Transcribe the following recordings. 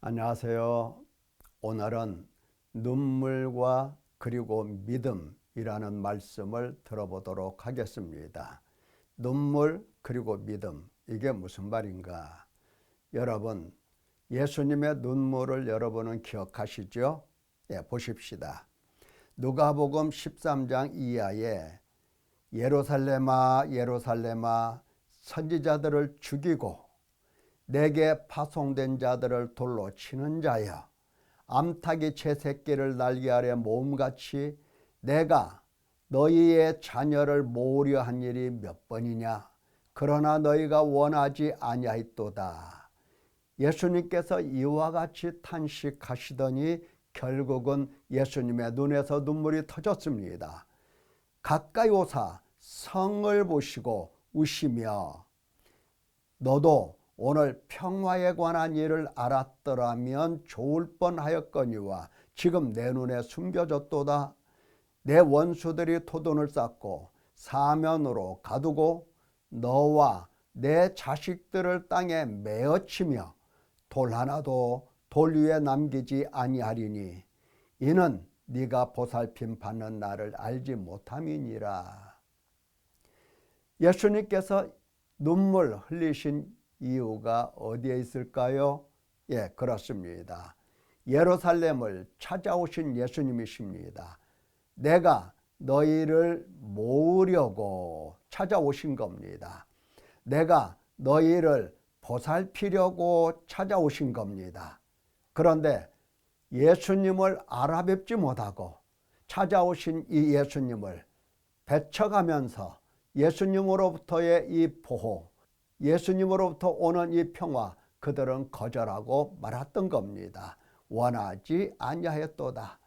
안녕하세요. 오늘은 눈물과 그리고 믿음이라는 말씀을 들어보도록 하겠습니다. 눈물 그리고 믿음, 이게 무슨 말인가? 여러분, 예수님의 눈물을 여러분은 기억하시죠? 보십시다. 누가복음 13장 이하에 예루살렘아 예루살렘아 선지자들을 죽이고 내게 파송된 자들을 돌로 치는 자여, 암탉이 채새끼를 날개 아래 모음같이 내가 너희의 자녀를 모으려 한 일이 몇 번이냐? 그러나 너희가 원하지 아니하였도다. 예수님께서 이와 같이 탄식하시더니 결국은 예수님의 눈에서 눈물이 터졌습니다. 가까이 오사 성을 보시고 우시며 너도 오늘 평화에 관한 일을 알았더라면 좋을 뻔하였거니와 지금 내 눈에 숨겨졌도다. 내 원수들이 토돈을 쌓고 사면으로 가두고 너와 내 자식들을 땅에 메어치며 돌 하나도 돌 위에 남기지 아니하리니 이는 네가 보살핌 받는 날을 알지 못함이니라. 예수님께서 눈물 흘리신 이유가 어디에 있을까요? 그렇습니다. 예루살렘을 찾아오신 예수님이십니다. 내가 너희를 모으려고 찾아오신 겁니다. 내가 너희를 보살피려고 찾아오신 겁니다. 그런데 예수님을 알아뵙지 못하고 찾아오신 이 예수님을 배척하면서 예수님으로부터의 이 보호, 예수님으로부터 오는 이 평화, 그들은 거절하고 말았던 겁니다. 원하지 아니하였도다.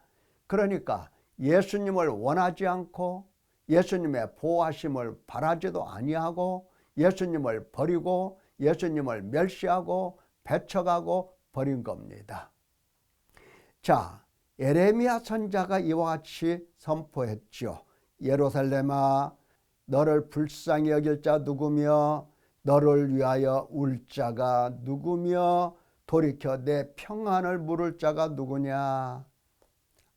그러니까 예수님을 원하지 않고 예수님의 보호하심을 바라지도 아니하고 예수님을 버리고 예수님을 멸시하고 배척하고 버린 겁니다. 자, 예레미야 선지자가 이와 같이 선포했죠. 예루살렘아, 너를 불쌍히 여길 자 누구며 너를 위하여 울 자가 누구며 돌이켜 내 평안을 물을 자가 누구냐?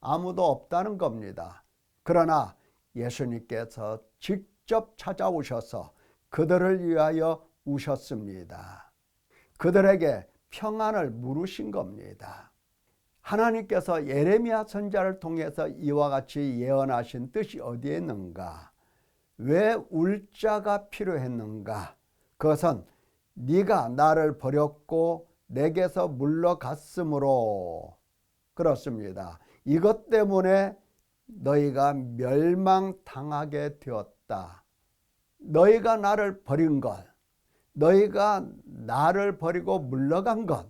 아무도 없다는 겁니다. 그러나 예수님께서 직접 찾아오셔서 그들을 위하여 우셨습니다. 그들에게 평안을 물으신 겁니다. 하나님께서 예레미야 선지자를 통해서 이와 같이 예언하신 뜻이 어디에 있는가? 왜 울 자가 필요했는가? 그것은 네가 나를 버렸고 내게서 물러갔으므로 그렇습니다. 이것 때문에 너희가 멸망당하게 되었다. 너희가 나를 버린 것, 너희가 나를 버리고 물러간 것,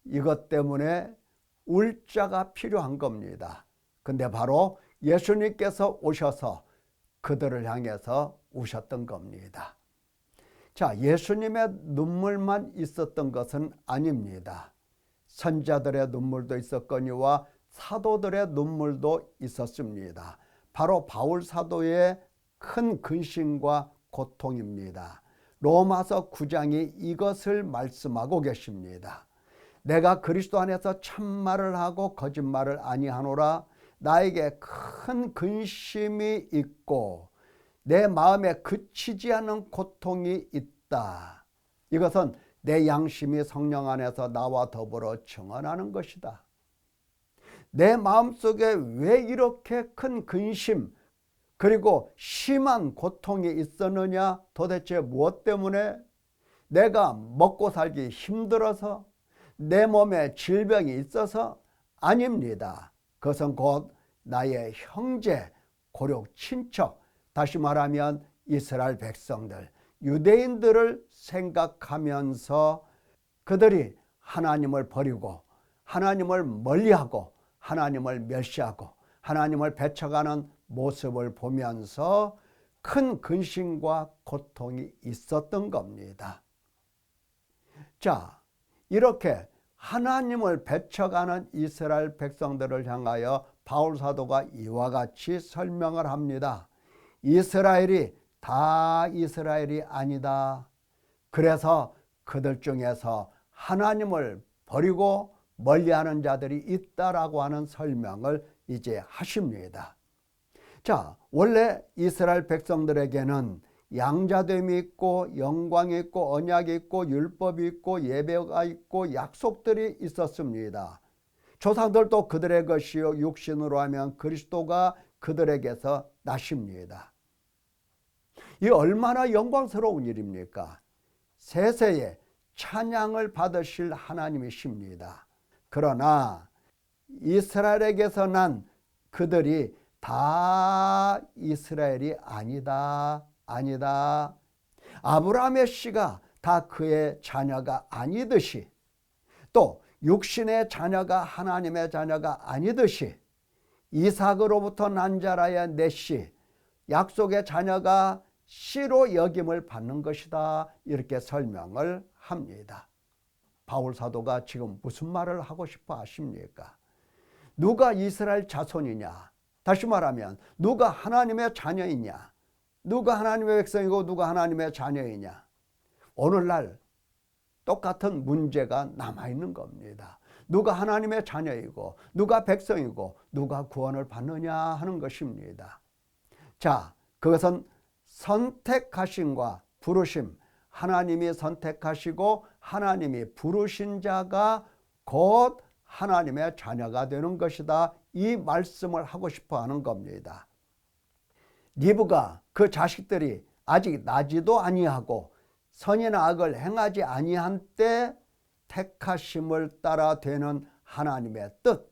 이것 때문에 울 자가 필요한 겁니다. 근데 바로 예수님께서 오셔서 그들을 향해서 우셨던 겁니다. 자, 예수님의 눈물만 있었던 것은 아닙니다. 선지자들의 눈물도 있었거니와 사도들의 눈물도 있었습니다. 바로 바울 사도의 큰 근심과 고통입니다. 로마서 9장이 이것을 말씀하고 계십니다. 내가 그리스도 안에서 참말을 하고 거짓말을 아니하노라. 나에게 큰 근심이 있고 내 마음에 그치지 않는 고통이 있다. 이것은 내 양심이 성령 안에서 나와 더불어 증언하는 것이다. 내 마음속에 왜 이렇게 큰 근심 그리고 심한 고통이 있었느냐? 도대체 무엇 때문에? 내가 먹고 살기 힘들어서? 내 몸에 질병이 있어서? 아닙니다. 그것은 곧 나의 형제, 고륙, 친척, 다시 말하면 이스라엘 백성들, 유대인들을 생각하면서 그들이 하나님을 버리고 하나님을 멀리하고 하나님을 멸시하고 하나님을 배척하는 모습을 보면서 큰 근심과 고통이 있었던 겁니다. 자, 이렇게 하나님을 배척하는 이스라엘 백성들을 향하여 바울 사도가 이와 같이 설명을 합니다. 이스라엘이 다 이스라엘이 아니다. 그래서 그들 중에서 하나님을 버리고 멀리하는 자들이 있다라고 하는 설명을 이제 하십니다. 자, 원래 이스라엘 백성들에게는 양자됨이 있고 영광이 있고 언약이 있고 율법이 있고 예배가 있고 약속들이 있었습니다. 조상들도 그들의 것이요 육신으로 하면 그리스도가 그들에게서 나십니다. 이 얼마나 영광스러운 일입니까? 세세에 찬양을 받으실 하나님이십니다. 그러나 이스라엘에게서 난 그들이 다 이스라엘이 아니다. 아브라함의 씨가 다 그의 자녀가 아니듯이, 또 육신의 자녀가 하나님의 자녀가 아니듯이 이삭으로부터 난 자라야 내 씨, 약속의 자녀가 씨로 여김을 받는 것이다. 이렇게 설명을 합니다. 바울 사도가 지금 무슨 말을 하고 싶어 하십니까? 누가 이스라엘 자손이냐? 다시 말하면 누가 하나님의 자녀이냐? 누가 하나님의 백성이고 누가 하나님의 자녀이냐? 오늘날 똑같은 문제가 남아있는 겁니다. 누가 하나님의 자녀이고 누가 백성이고 누가 구원을 받느냐 하는 것입니다. 자, 그것은 선택하심과 부르심, 하나님이 선택하시고 하나님이 부르신 자가 곧 하나님의 자녀가 되는 것이다. 이 말씀을 하고 싶어 하는 겁니다. 리브가 그 자식들이 아직 나지도 아니하고 선이나 악을 행하지 아니한 때 택하심을 따라 되는 하나님의 뜻,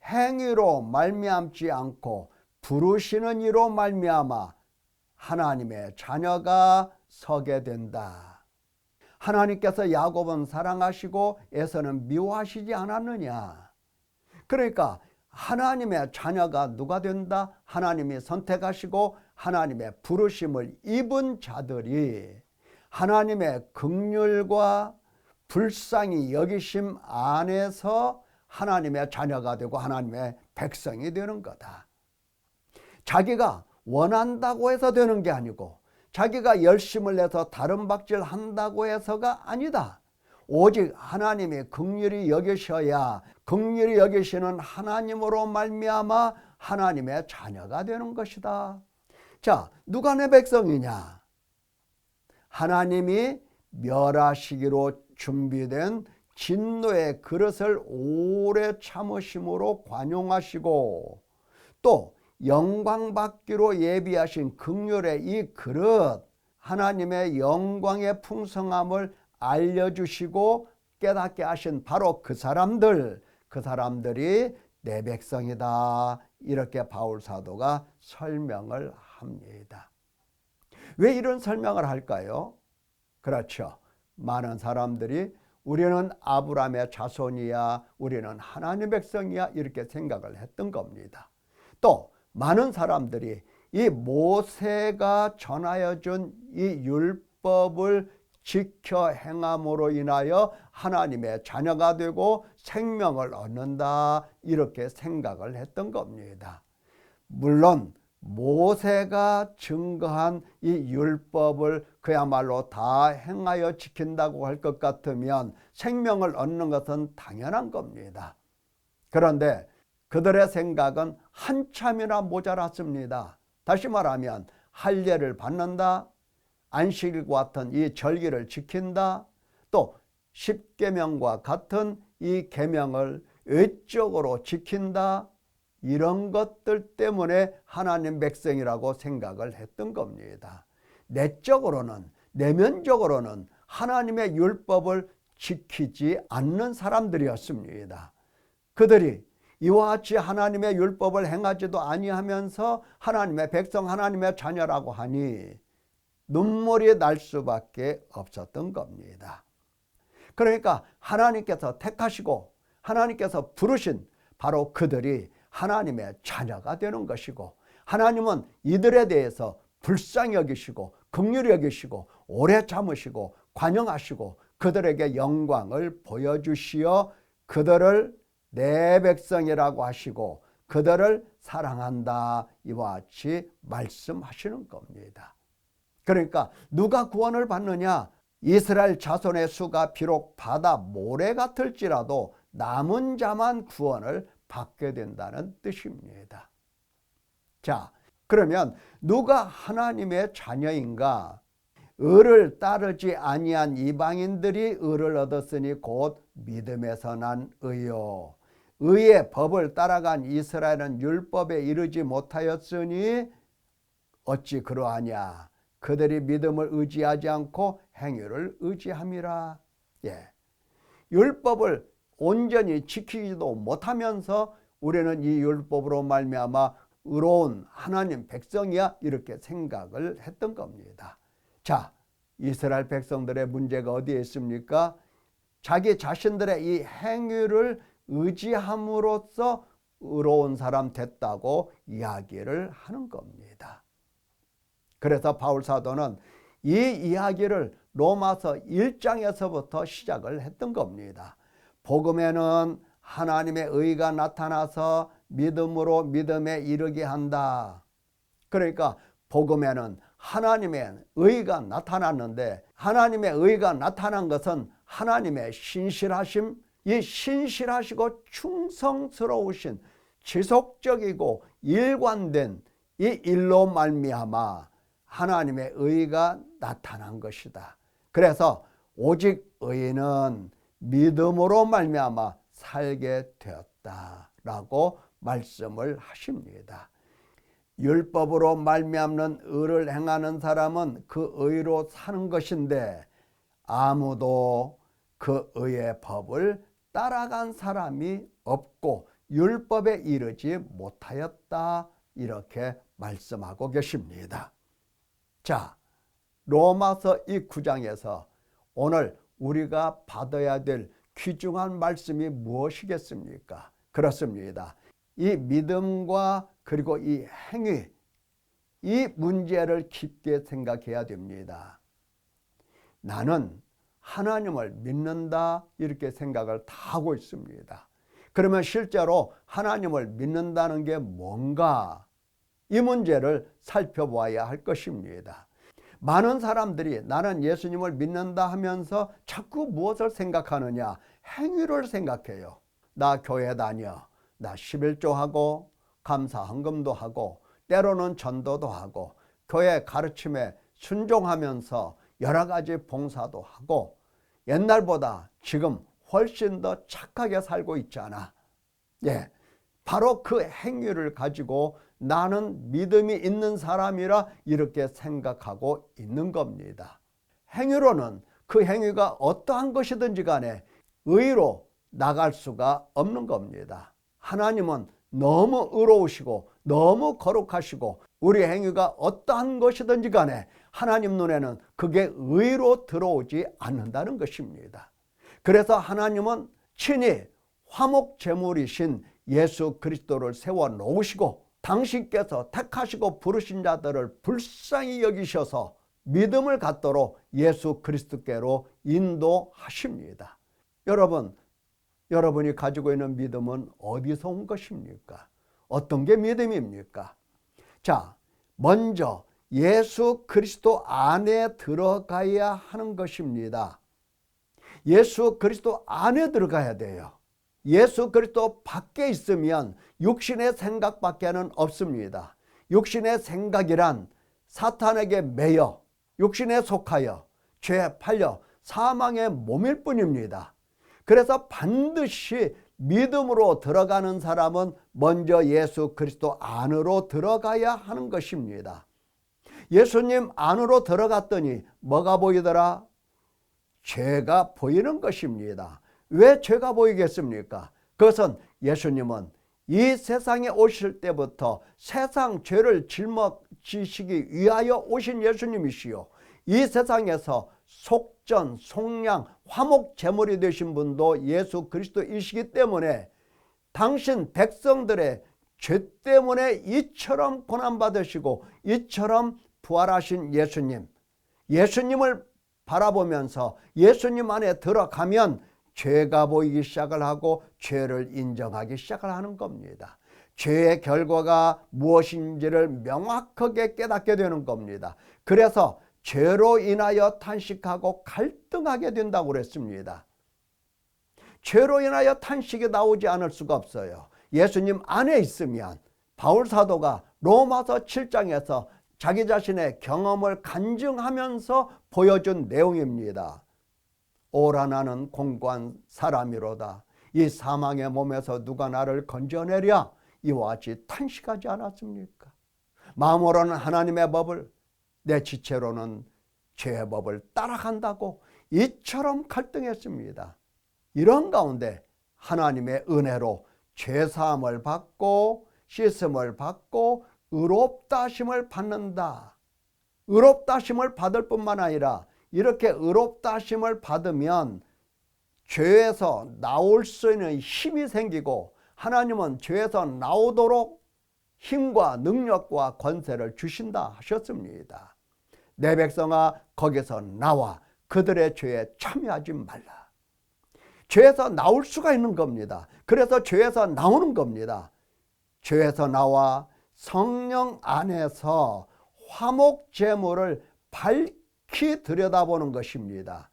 행위로 말미암지 않고 부르시는 이로 말미암아 하나님의 자녀가 서게 된다. 하나님께서 야곱은 사랑하시고 에서는 미워하시지 않았느냐? 그러니까 하나님의 자녀가 누가 된다? 하나님이 선택하시고 하나님의 부르심을 입은 자들이 하나님의 긍휼과 불쌍히 여기심 안에서 하나님의 자녀가 되고 하나님의 백성이 되는 거다. 자기가 원한다고 해서 되는 게 아니고 자기가 열심을 내서 다른 박질 한다고 해서가 아니다. 오직 하나님이 긍휼히 여기셔야 긍휼히 여기시는 하나님으로 말미암아 하나님의 자녀가 되는 것이다. 자, 누가 내 백성이냐? 하나님이 멸하시기로 준비된 진노의 그릇을 오래 참으심으로 관용하시고 또 영광 받기로 예비하신 긍휼의 이 그릇, 하나님의 영광의 풍성함을 알려주시고 깨닫게 하신 바로 그 사람들이 내 백성이다. 이렇게 바울 사도가 설명을 합니다. 왜 이런 설명을 할까요? 그렇죠. 많은 사람들이 우리는 아브라함의 자손이야, 우리는 하나님의 백성이야 이렇게 생각을 했던 겁니다. 또 많은 사람들이 이 모세가 전하여 준 이 율법을 지켜 행함으로 인하여 하나님의 자녀가 되고 생명을 얻는다 이렇게 생각을 했던 겁니다. 물론 모세가 증거한 이 율법을 그야말로 다 행하여 지킨다고 할 것 같으면 생명을 얻는 것은 당연한 겁니다. 그런데 그들의 생각은 한참이나 모자랐습니다. 다시 말하면 할례를 받는다, 안식일과 같은 이 절기를 지킨다, 또 십계명과 같은 이 계명을 외적으로 지킨다, 이런 것들 때문에 하나님 백성이라고 생각을 했던 겁니다. 내적으로는, 내면적으로는 하나님의 율법을 지키지 않는 사람들이었습니다. 그들이 이와 같이 하나님의 율법을 행하지도 아니하면서 하나님의 백성, 하나님의 자녀라고 하니 눈물이 날 수밖에 없었던 겁니다. 그러니까 하나님께서 택하시고 하나님께서 부르신 바로 그들이 하나님의 자녀가 되는 것이고, 하나님은 이들에 대해서 불쌍히 여기시고 긍휼히 여기시고 오래 참으시고 관용하시고 그들에게 영광을 보여주시어 그들을 내 백성이라고 하시고 그들을 사랑한다 이와 같이 말씀하시는 겁니다. 그러니까 누가 구원을 받느냐? 이스라엘 자손의 수가 비록 바다 모래 같을지라도 남은 자만 구원을 받게 된다는 뜻입니다. 자, 그러면 누가 하나님의 자녀인가? 의를 따르지 아니한 이방인들이 의를 얻었으니 곧 믿음에서 난 의요. 의의 법을 따라간 이스라엘은 율법에 이르지 못하였으니 어찌 그러하냐? 그들이 믿음을 의지하지 않고 행위를 의지함이라. 예. 율법을 온전히 지키지도 못하면서 우리는 이 율법으로 말미암아 의로운 하나님 백성이야 이렇게 생각을 했던 겁니다. 자, 이스라엘 백성들의 문제가 어디에 있습니까? 자기 자신들의 이 행위를 의지함으로써 의로운 사람 됐다고 이야기를 하는 겁니다. 그래서 바울 사도는 이 이야기를 로마서 1장에서부터 시작을 했던 겁니다. 복음에는 하나님의 의가 나타나서 믿음으로 믿음에 이르게 한다. 그러니까 복음에는 하나님의 의가 나타났는데 하나님의 의가 나타난 것은 하나님의 신실하심, 이 신실하시고 충성스러우신 지속적이고 일관된 이 일로 말미암아 하나님의 의가 나타난 것이다. 그래서 오직 의인은 믿음으로 말미암아 살게 되었다라고 말씀을 하십니다. 율법으로 말미암는 의를 행하는 사람은 그 의로 사는 것인데 아무도 그 의의 법을 따라간 사람이 없고 율법에 이르지 못하였다 이렇게 말씀하고 계십니다. 자, 로마서 이 9장에서 오늘 우리가 받아야 될 귀중한 말씀이 무엇이겠습니까? 그렇습니다. 이 믿음과 그리고 이 행위, 이 문제를 깊게 생각해야 됩니다. 나는 하나님을 믿는다 이렇게 생각을 다 하고 있습니다. 그러면 실제로 하나님을 믿는다는 게 뭔가? 이 문제를 살펴보아야 할 것입니다. 많은 사람들이 나는 예수님을 믿는다 하면서 자꾸 무엇을 생각하느냐? 행위를 생각해요. 나 교회 다녀. 나 11조하고 감사 헌금도 하고 때로는 전도도 하고 교회 가르침에 순종하면서 여러 가지 봉사도 하고 옛날보다 지금 훨씬 더 착하게 살고 있잖아. 예, 바로 그 행위를 가지고 나는 믿음이 있는 사람이라 이렇게 생각하고 있는 겁니다. 행위로는 그 행위가 어떠한 것이든지 간에 의로 나갈 수가 없는 겁니다. 하나님은 너무 의로우시고 너무 거룩하시고 우리 행위가 어떠한 것이든지 간에 하나님 눈에는 그게 의로 들어오지 않는다는 것입니다. 그래서 하나님은 친히 화목제물이신 예수 그리스도를 세워 놓으시고 당신께서 택하시고 부르신 자들을 불쌍히 여기셔서 믿음을 갖도록 예수 그리스도께로 인도하십니다. 여러분이 가지고 있는 믿음은 어디서 온 것입니까? 어떤 게 믿음입니까? 자, 먼저 예수 그리스도 안에 들어가야 하는 것입니다. 예수 그리스도 안에 들어가야 돼요. 예수 그리스도 밖에 있으면 육신의 생각밖에는 없습니다. 육신의 생각이란 사탄에게 매여 육신에 속하여 죄에 팔려 사망의 몸일 뿐입니다. 그래서 반드시 믿음으로 들어가는 사람은 먼저 예수 그리스도 안으로 들어가야 하는 것입니다. 예수님 안으로 들어갔더니 뭐가 보이더라? 죄가 보이는 것입니다. 왜 죄가 보이겠습니까? 그것은 예수님은 이 세상에 오실 때부터 세상 죄를 짊어지시기 위하여 오신 예수님이시요, 이 세상에서 속전, 속량, 화목제물이 되신 분도 예수 그리스도이시기 때문에 당신 백성들의 죄 때문에 이처럼 고난받으시고 이처럼 부활하신 예수님을 바라보면서 예수님 안에 들어가면 죄가 보이기 시작을 하고 죄를 인정하기 시작을 하는 겁니다. 죄의 결과가 무엇인지를 명확하게 깨닫게 되는 겁니다. 그래서 죄로 인하여 탄식하고 갈등하게 된다고 그랬습니다. 죄로 인하여 탄식이 나오지 않을 수가 없어요. 예수님 안에 있으면 바울 사도가 로마서 7장에서 자기 자신의 경험을 간증하면서 보여준 내용입니다. 오라 나는 공고한 사람이로다. 이 사망의 몸에서 누가 나를 건져내랴. 이와 같이 탄식하지 않았습니까? 마음으로는 하나님의 법을, 내 지체로는 죄의 법을 따라간다고 이처럼 갈등했습니다. 이런 가운데 하나님의 은혜로 죄사함을 받고 씻음을 받고 의롭다 하심을 받는다. 의롭다 하심을 받을 뿐만 아니라 이렇게 의롭다 하심을 받으면 죄에서 나올 수 있는 힘이 생기고 하나님은 죄에서 나오도록 힘과 능력과 권세를 주신다 하셨습니다. 내 백성아 거기서 나와 그들의 죄에 참여하지 말라. 죄에서 나올 수가 있는 겁니다. 그래서 죄에서 나오는 겁니다. 죄에서 나와 성령 안에서 화목제물을 밝히 들여다보는 것입니다.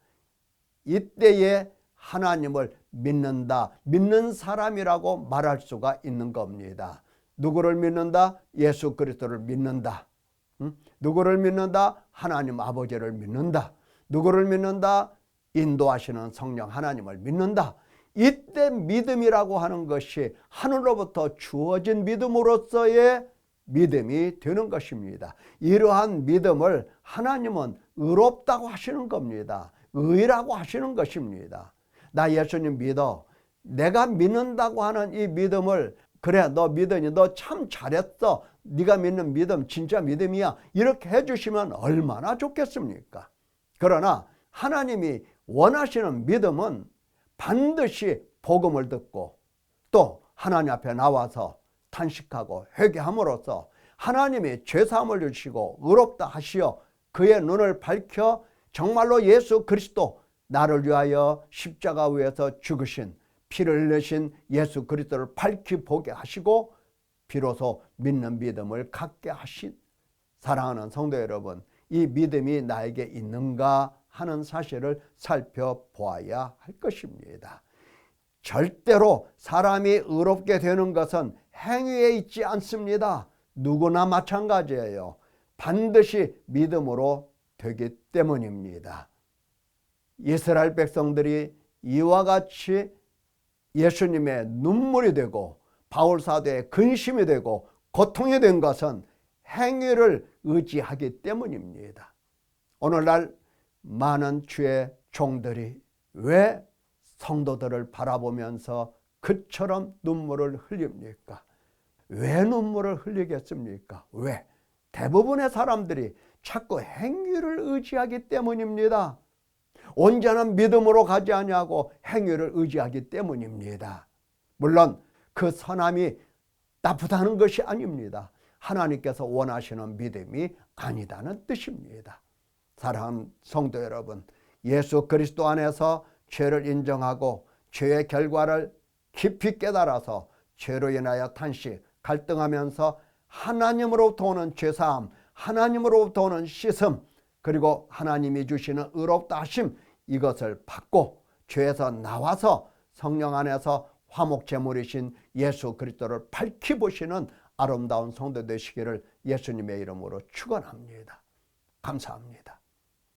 이때에 하나님을 믿는다, 믿는 사람이라고 말할 수가 있는 겁니다. 누구를 믿는다? 예수 그리스도를 믿는다. 누구를 믿는다? 하나님 아버지를 믿는다. 누구를 믿는다? 인도하시는 성령 하나님을 믿는다. 이때 믿음이라고 하는 것이 하늘로부터 주어진 믿음으로서의 믿음이 되는 것입니다. 이러한 믿음을 하나님은 의롭다고 하시는 겁니다. 의라고 하시는 것입니다. 나 예수님 믿어. 내가 믿는다고 하는 이 믿음을 그래 너 믿으니 너 참 잘했어. 네가 믿는 믿음 진짜 믿음이야. 이렇게 해주시면 얼마나 좋겠습니까? 그러나 하나님이 원하시는 믿음은 반드시 복음을 듣고 또 하나님 앞에 나와서 탄식하고 회개함으로써 하나님이 죄사함을 주시고 의롭다 하시어 그의 눈을 밝혀 정말로 예수 그리스도 나를 위하여 십자가 위에서 죽으신 피를 흘리신 예수 그리스도를 밝히 보게 하시고 비로소 믿는 믿음을 갖게 하신 사랑하는 성도 여러분, 이 믿음이 나에게 있는가 하는 사실을 살펴보아야 할 것입니다. 절대로 사람이 의롭게 되는 것은 행위에 있지 않습니다. 누구나 마찬가지예요. 반드시 믿음으로 되기 때문입니다. 이스라엘 백성들이 이와 같이 예수님의 눈물이 되고 바울 사도의 근심이 되고 고통이 된 것은 행위를 의지하기 때문입니다. 오늘날 많은 주의 종들이 왜 성도들을 바라보면서 그처럼 눈물을 흘립니까? 왜 눈물을 흘리겠습니까? 왜? 대부분의 사람들이 자꾸 행위를 의지하기 때문입니다. 온전한 믿음으로 가지 아니하고 행위를 의지하기 때문입니다. 물론 그 선함이 나쁘다는 것이 아닙니다. 하나님께서 원하시는 믿음이 아니다는 뜻입니다. 사랑하는 성도 여러분, 예수 그리스도 안에서 죄를 인정하고 죄의 결과를 깊이 깨달아서 죄로 인하여 탄식, 갈등하면서 하나님으로부터 오는 죄사함, 하나님으로부터 오는 씻음, 그리고 하나님이 주시는 의롭다 하심, 이것을 받고 죄에서 나와서 성령 안에서 화목제물이신 예수 그리스도를 밝히 보시는 아름다운 성도 되시기를 예수님의 이름으로 축원합니다. 감사합니다.